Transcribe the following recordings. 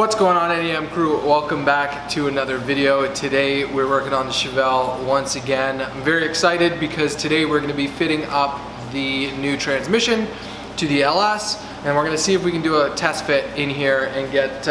What's going on, NEM crew? Welcome back to another video. Today we're working on the Chevelle once again. I'm very excited because today we're going to be fitting up the new transmission to the LS, and we're going to see if we can do a test fit in here and get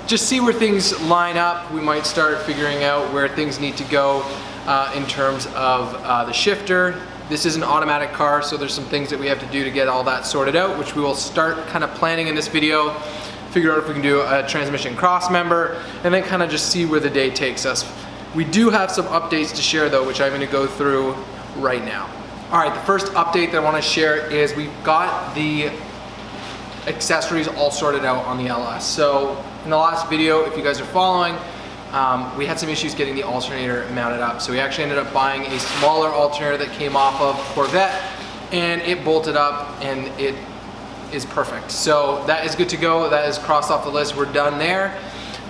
just see where things line up. We might start figuring out where things need to go in terms of the shifter. This is an automatic car, so there's some things that we have to do to get all that sorted out, which we will start kind of planning in this video. Figure out if we can do a transmission cross member, and then kind of just see where the day takes us. We do have some updates to share though, which I'm going to go through right now. All right, the first update that I want to share is we've got the accessories all sorted out on the LS. So in the last video, if you guys are following, we had some issues getting the alternator mounted up. So we actually ended up buying a smaller alternator that came off of Corvette, and it bolted up and it is perfect. So that is good to go. That is crossed off the list. We're done there.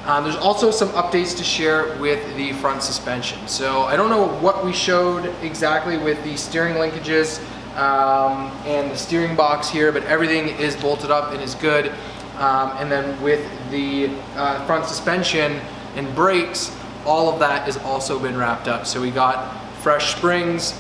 There's also some updates to share with the front suspension. So I don't know what we showed exactly with the steering linkages and the steering box here, but everything is bolted up and is good. And then with the front suspension and brakes, all of that has also been wrapped up. So we got fresh springs,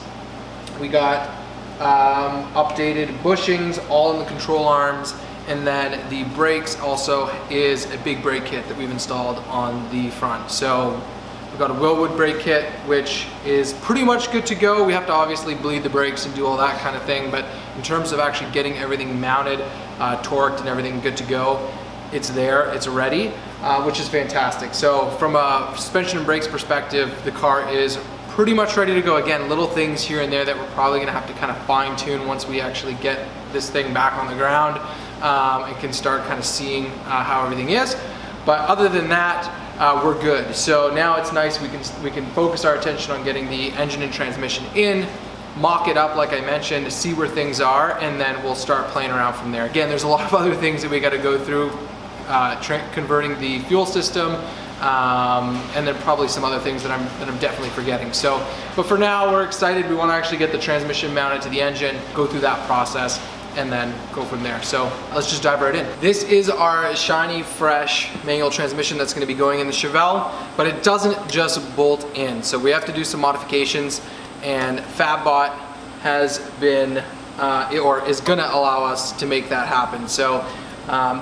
we got updated bushings all in the control arms, and then the brakes also is a big brake kit that we've installed on the front. So we've got a Willwood brake kit, which is pretty much good to go. We have to obviously bleed the brakes and do all that kind of thing, but in terms of actually getting everything mounted, torqued and everything good to go, it's there, it's ready, which is fantastic. So from a suspension and brakes perspective, the car is pretty much ready to go. Again, little things here and there that we're probably gonna have to kind of fine tune once we actually get this thing back on the ground and can start kind of seeing how everything is. But other than that, we're good. So now it's nice, we can focus our attention on getting the engine and transmission in, mock it up like I mentioned, to see where things are, and then we'll start playing around from there. Again, there's a lot of other things that we got to go through, converting the fuel system, and then probably some other things that I'm definitely forgetting. So, but for now, we're excited. We want to actually get the transmission mounted to the engine, go through that process, and then go from there. So let's just dive right in. This is our shiny, fresh manual transmission that's going to be going in the Chevelle, but it doesn't just bolt in. So we have to do some modifications, and FABbot has been, or is going to allow us to make that happen. So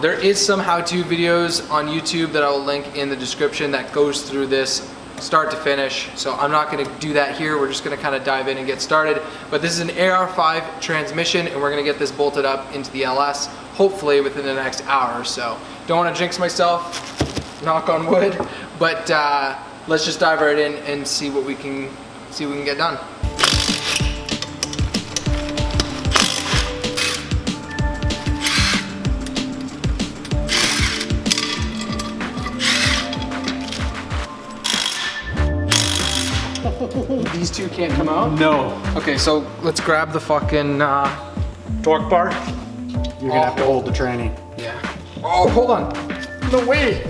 there is some how-to videos on YouTube that I will link in the description that goes through this start to finish. So I'm not going to do that here. We're just going to kind of dive in and get started. But this is an AR5 transmission, and we're going to get this bolted up into the LS hopefully within the next hour or so. Don't want to jinx myself, knock on wood, but let's just dive right in and see what we can get done. These two can't come out? No. Okay, so let's grab the fucking torque bar. You're gonna have to hold the tranny. Yeah. Oh, hold on. No way.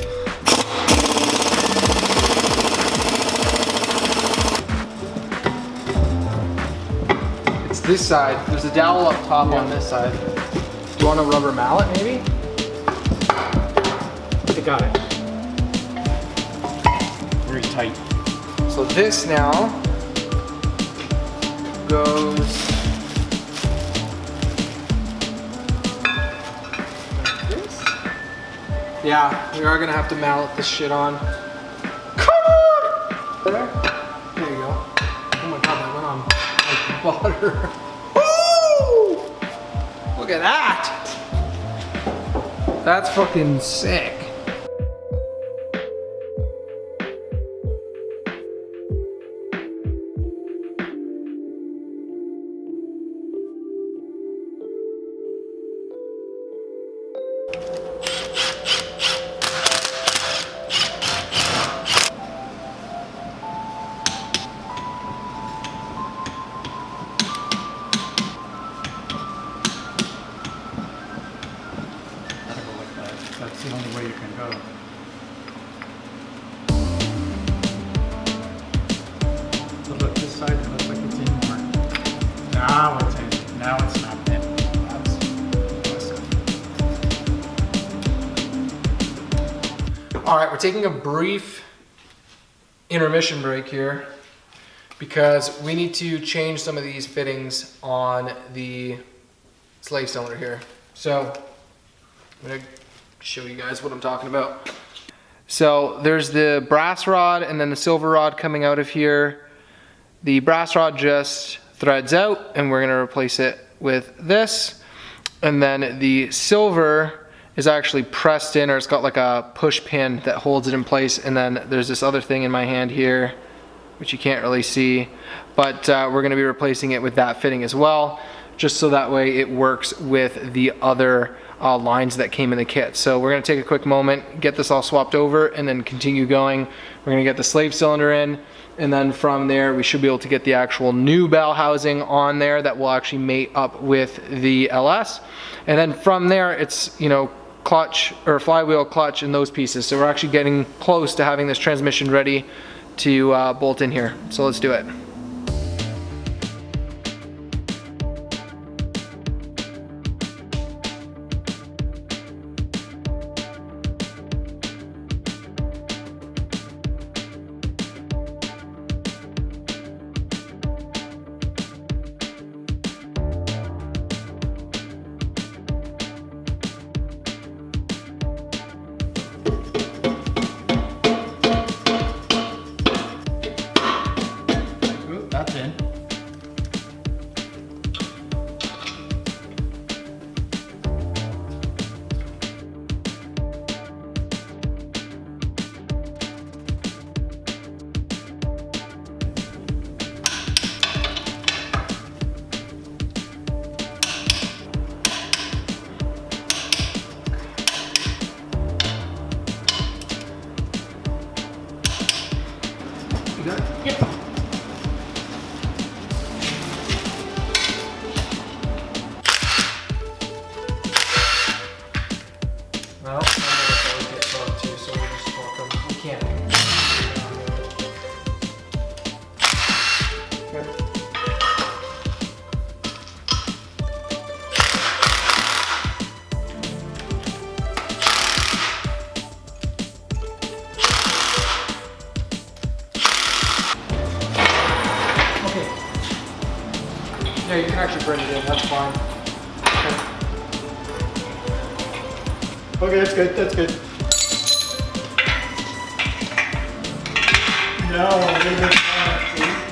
It's this side. There's a dowel up top on this side. Do you want a rubber mallet maybe? I got it. Very tight. So this now goes like this. Yeah, we are gonna have to mallet this shit on. Come on! There you go. Oh my god, that went on like butter. Woo! Look at that! That's fucking sick. That's the only way you can go. So look, this side, it looks like it's in more. Now it's in. Now it's snapped in. That's impressive. All right, we're taking a brief intermission break here because we need to change some of these fittings on the slave cylinder here. So I'm gonna show you guys what I'm talking about. So there's the brass rod and then the silver rod coming out of here. The brass rod just threads out and we're gonna replace it with this. And then the silver is actually pressed in, or it's got like a push pin that holds it in place. And then there's this other thing in my hand here, which you can't really see, but we're gonna be replacing it with that fitting as well, just so that way it works with the other lines that came in the kit. So we're gonna take a quick moment, get this all swapped over, and then continue going. We're gonna get the slave cylinder in, and then from there we should be able to get the actual new bell housing on there that will actually mate up with the LS. And then from there it's, you know, clutch or flywheel, clutch, and those pieces. So we're actually getting close to having this transmission ready to bolt in here. So let's do it. That's in. You got it? Yep. Well, I know it's always get plugged too, so we'll just walk them. We can't. Good. Okay. Yeah, you can actually bring it in, that's fine. Okay, that's good, that's good. No, a little bit more.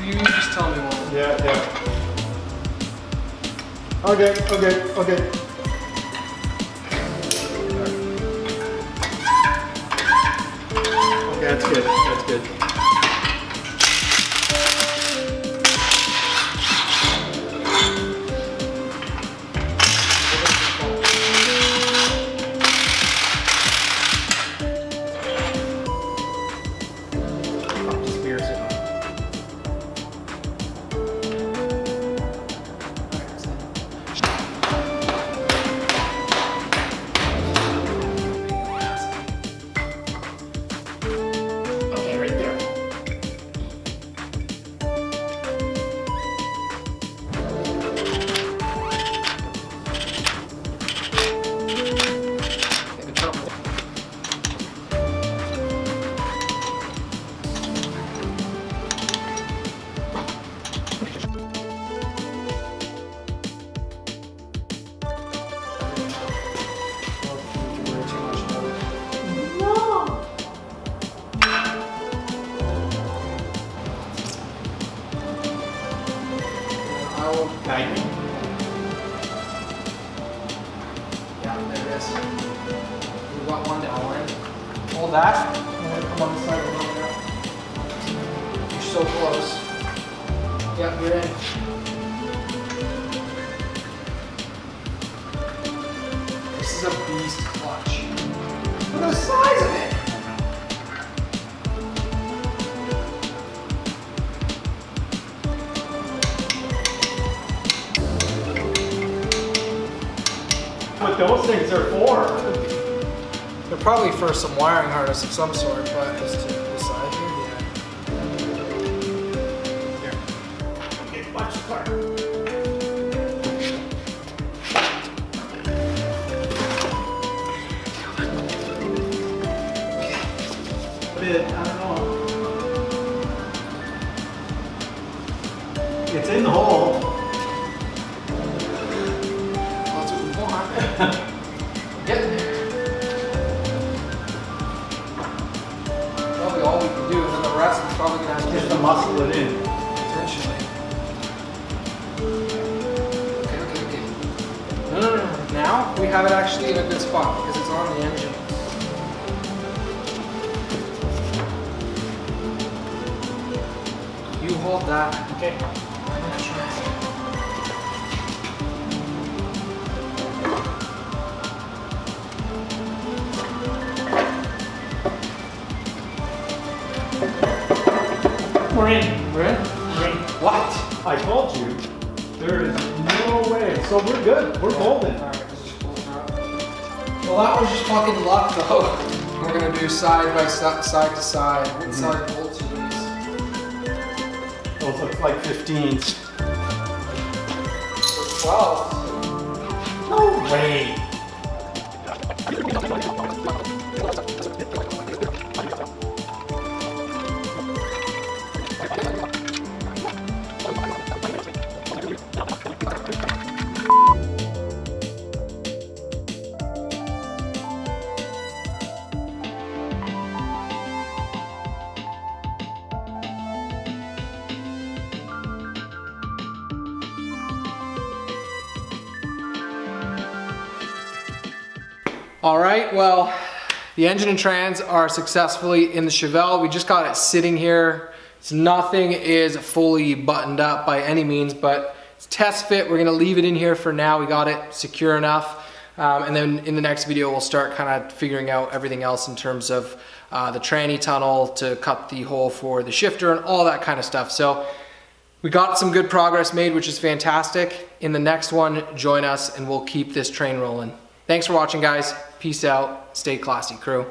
You just tell me one. Yeah, yeah. Okay, okay, okay. Okay, that's good, that's good. Just mirrors it. Okay, right there. Take a trouble. I will. Guide me. Yeah, there it is. We've got one down. Right? Hold that. I'm gonna come on the side a little bit. You're so close. Yep, you're in. This is a beast clutch. Look at the size of it. What those things are for? They're probably for some wiring harness of some sort, but just to the side here, yeah. Here. Okay, watch the car. It's in the hole. That's what we want. Getting there. Probably all we can do, and then the rest is probably gonna have to Just to muscle it in. potentially. Okay. No. Now we have it actually in a good spot because it's on the engine. You hold that. Okay. I'm gonna try. We're in. We're in? We're in. What? I told you. There is no way. So we're good. We're golden. Alright, let's just pull it out. Well, that was just fucking luck though. We're gonna do side by side to side. What side bolts are these? Those look like 15s. They're 12. No way. All right, well, the engine and trans are successfully in the Chevelle. We just got it sitting here. So nothing is fully buttoned up by any means, but it's test fit. We're gonna leave it in here for now. We got it secure enough. And then in the next video, we'll start kind of figuring out everything else in terms of the tranny tunnel to cut the hole for the shifter and all that kind of stuff. So we got some good progress made, which is fantastic. In the next one, join us and we'll keep this train rolling. Thanks for watching, guys. Peace out. Stay classy, crew.